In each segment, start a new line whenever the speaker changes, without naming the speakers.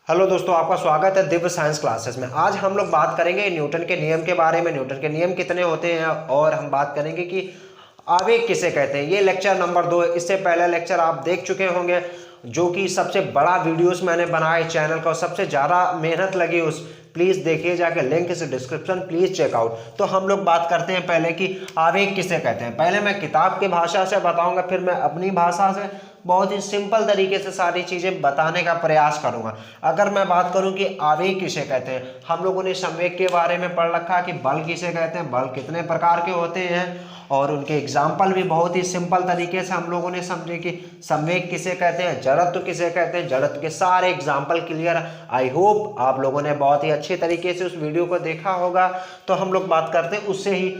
Hello दोस्तों, आपका स्वागत है दिव्य साइंस क्लासेस में। आज हम लोग बात करेंगे न्यूटन के नियम के बारे में। न्यूटन के नियम कितने होते हैं और हम बात करेंगे कि आवेग किसे कहते हैं। ये लेक्चर नंबर 2 है। इससे पहला लेक्चर आप देख चुके होंगे, जो कि सबसे बड़ा वीडियोस मैंने बनाया चैनल का, सबसे ज़्यादा मेहनत लगी उस, प्लीज़ देखिए जाके, लिंक इस डिस्क्रिप्शन, प्लीज़ चेकआउट। तो हम लोग बात करते हैं पहले कि आवेग किसे कहते हैं। पहले मैं किताब की भाषा से बताऊंगा, फिर मैं अपनी भाषा से बहुत ही सिंपल तरीके से सारी चीज़ें बताने का प्रयास करूंगा। अगर मैं बात करूं कि आवेग किसे कहते हैं, हम लोगों ने संवेग के बारे में पढ़ रखा है कि बल किसे कहते हैं, बल कितने प्रकार के होते हैं, और उनके एग्जाम्पल भी बहुत ही सिंपल तरीके से हम लोगों ने समझे कि संवेग किसे कहते हैं, जड़त्व किसे कहते हैं। जड़त्व के सारे एग्जाम्पल क्लियर। आई होप आप लोगों ने बहुत ही अच्छे तरीके से उस वीडियो को देखा होगा। तो हम लोग बात करते हैं उससे ही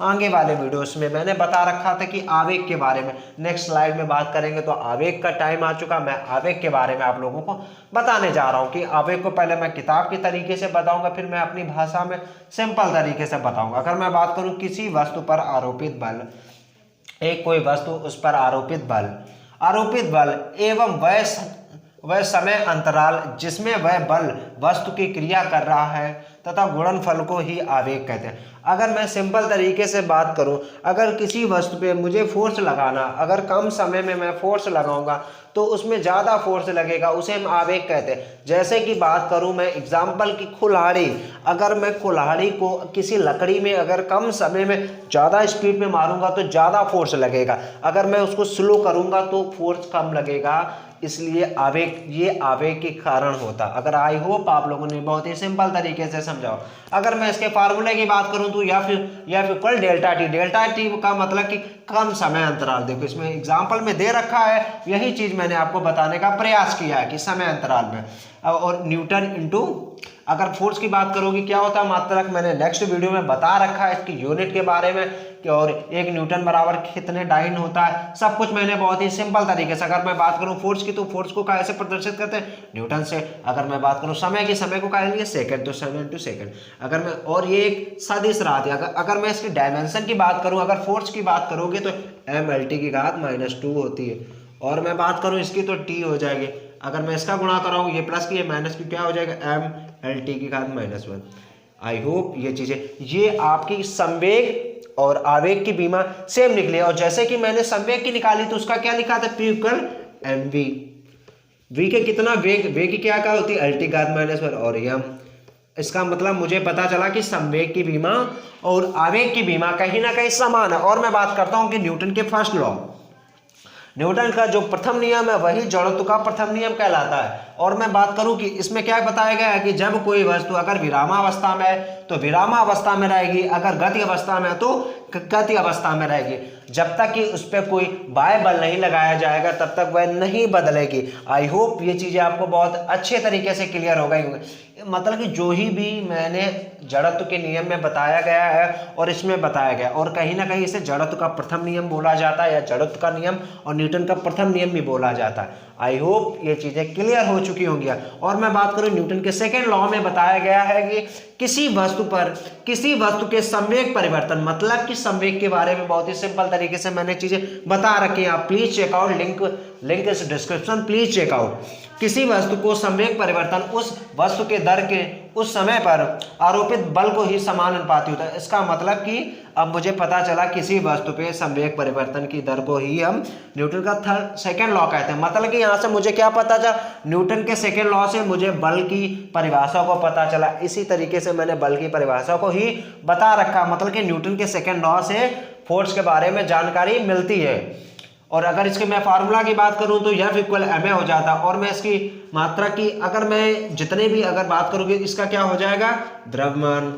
आगे वाले वीडियोस में मैंने बता रखा था कि आवेग के बारे में नेक्स्ट स्लाइड में बात करेंगे। तो आवेग का टाइम आ चुका। मैं आवेग के बारे में आप लोगों को बताने जा रहा हूं कि आवेग को पहले मैं किताब के तरीके से बताऊंगा, फिर मैं अपनी भाषा में सिंपल तरीके से बताऊंगा। अगर मैं बात करूं किसी वस्तु पर आरोपित बल, एक कोई वस्तु, उस पर आरोपित बल एवं वह समय अंतराल जिसमें वह बल वस्तु की क्रिया कर रहा है तथा गुणनफल को ही आवेग कहते हैं। अगर मैं सिंपल तरीके से बात करूं, अगर किसी वस्तु पे मुझे फोर्स लगाना, अगर कम समय में मैं फोर्स लगाऊंगा तो उसमें ज़्यादा फोर्स लगेगा, उसे हम आवेग कहते हैं। जैसे कि बात करूं मैं एग्जाम्पल की कुल्हाड़ी, अगर मैं कुल्हाड़ी को किसी लकड़ी में अगर कम समय में ज़्यादा स्पीड में मारूंगा तो ज़्यादा फोर्स लगेगा, अगर मैं उसको स्लो करूंगा तो फोर्स कम लगेगा। इसलिए आवेग, ये आवेग के कारण होता। अगर आई होप आप लोगों ने बहुत ही सिंपल तरीके से समझाओ। अगर मैं इसके फार्मूले की बात करूं तो या फिर इक्वल डेल्टा टी का मतलब कि कम समय अंतराल। देखो इसमें एग्जाम्पल में दे रखा है, यही चीज मैंने आपको बताने का प्रयास किया है कि समय अंतराल में। और न्यूटन इंटू, अगर फोर्स की बात करोगे क्या होता है मात्रक, मैंने नेक्स्ट वीडियो में बता रखा है इसकी यूनिट के बारे में कि, और एक न्यूटन बराबर कितने डाइन होता है, सब कुछ मैंने बहुत ही सिंपल तरीके से। अगर मैं बात करूं फोर्स की, तो फोर्स को कैसे प्रदर्शित करते हैं, न्यूटन से। अगर मैं बात करूं समय की, समय को क्या लिए, सेकंड, तो 7 × सेकंड। अगर मैं, और ये एक सदिश राशि, अगर मैं इसकी डायमेंशन की बात करूं, अगर फोर्स की बात करोगे तो mLt की घात -2 होती है, और मैं बात करूं इसकी तो t हो जाएगी। अगर मैं इसका गुणा कराऊं, ये प्लस की, ये माइनस की, क्या हो जाएगा, mLt की घात -1। आई होप ये चीजें, ये आपकी संवेग और आवेग की बीमा सेम निकली। और जैसे कि मैंने संवेग की निकाली तो उसका क्या लिखा था, P = mv। v के कितना वेग, वेग की क्या होती है, L t घात -1 और m। इसका मतलब मुझे पता चला कि संवेग की बीमा और आवेग की बीमा कहीं ना कहीं समान है। और मैं बात करता हूं कि न्यूटन के फर्स्ट लॉ, न्यूटन का जो प्रथम नियम है वही जड़त्व का प्रथम नियम कहलाता है। और मैं बात करूं कि इसमें क्या बताया गया है कि जब कोई वस्तु अगर विरामावस्था में है तो विरामावस्था में रहेगी, अगर गति अवस्था में है तो गति अवस्था में रहेगी। जब तक कि उस पर कोई बाह्य बल नहीं लगाया जाएगा तब तक वह नहीं बदलेगी। आई होप ये चीज़ें आपको बहुत अच्छे तरीके से क्लियर हो गई होंगी। मतलब कि जो ही भी मैंने जड़त्व के नियम में बताया गया है और इसमें बताया गया, और कहीं ना कहीं इसे जड़त्व का प्रथम नियम बोला जाता है, या जड़त्व का नियम और न्यूटन का प्रथम नियम भी बोला जाता है। आई होप ये चीज़ें क्लियर हो चुकी होंगी। और मैं बात करूं न्यूटन के सेकेंड लॉ में बताया गया है कि किसी वस्तु के संवेग परिवर्तन, मतलब कि संवेग के बारे में बहुत ही सिंपल तरीके से मैंने चीजें बता रखी हैं। आप प्लीज चेकआउट, लिंक इस डिस्क्रिप्शन, प्लीज चेकआउट। किसी वस्तु को संवेग परिवर्तन उस वस्तु के दर के उस समय पर आरोपित बल को ही समानुपाती होता है। इसका मतलब कि अब मुझे पता चला किसी वस्तु पे संवेग परिवर्तन की दर को ही हम न्यूटन का सेकेंड लॉ कहते हैं। मतलब कि यहाँ से मुझे क्या पता चला, न्यूटन के सेकेंड लॉ से मुझे बल की परिभाषा को पता चला। इसी तरीके से मैंने बल की परिभाषा को ही बता रखा। मतलब कि न्यूटन के सेकेंड लॉ से फोर्स के बारे में जानकारी मिलती है। और अगर इसके मैं फार्मूला की बात करूं तो F = ma हो जाता। और मैं इसकी मात्रा की, अगर मैं जितने भी अगर बात करूंगी, इसका क्या हो जाएगा, द्रव्यमान,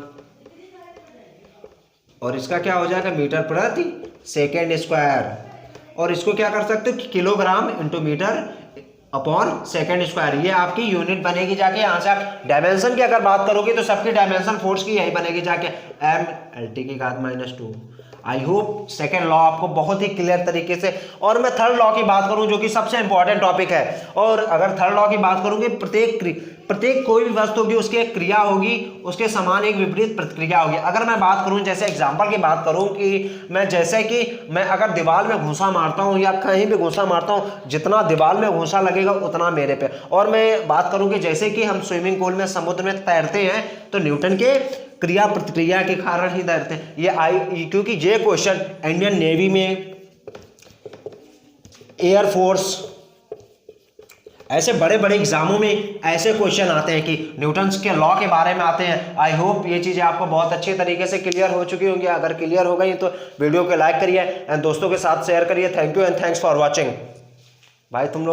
और इसका क्या हो जाएगा, मीटर प्रति सेकेंड स्क्वायर। और इसको क्या कर सकते हो, kilogram × metre upon second square. ये आपकी यूनिट बनेगी जाके। यहाँ से आप डायमेंशन की अगर बात करोगे तो सबकी डायमेंशन फोर्स की यही बनेगी जाके, mLt की घात -2। आई होप सेकेंड लॉ आपको बहुत ही क्लियर तरीके से, और मैं थर्ड लॉ की बात करूं जो कि सबसे इंपॉर्टेंट टॉपिक है। और अगर थर्ड लॉ की बात करूंगी, प्रत्येक कोई भी वस्तु होगी उसकी एक क्रिया होगी, उसके समान एक विपरीत प्रतिक्रिया होगी। अगर मैं बात करूं, जैसे एग्जांपल की बात करूं कि मैं अगर दीवार में घूंसा मारता हूं या कहीं भी घूंसा मारता हूं, जितना दीवार में घूंसा लगेगा उतना मेरे पे। और मैं बात करूं कि जैसे कि हम स्विमिंग पूल में, समुद्र में तैरते हैं तो न्यूटन के क्रिया प्रतिक्रिया के कारण ही तैरते हैं। क्योंकि ये क्वेश्चन इंडियन नेवी में, एयरफोर्स, ऐसे बड़े बड़े एग्जामों में ऐसे क्वेश्चन आते हैं कि न्यूटन के लॉ के बारे में आते हैं। आई होप ये चीज़ें आपको बहुत अच्छे तरीके से क्लियर हो चुकी होंगी। अगर क्लियर हो गई तो वीडियो को लाइक करिए एंड दोस्तों के साथ शेयर करिए। Thank you and thanks for watching. भाई तुम लोग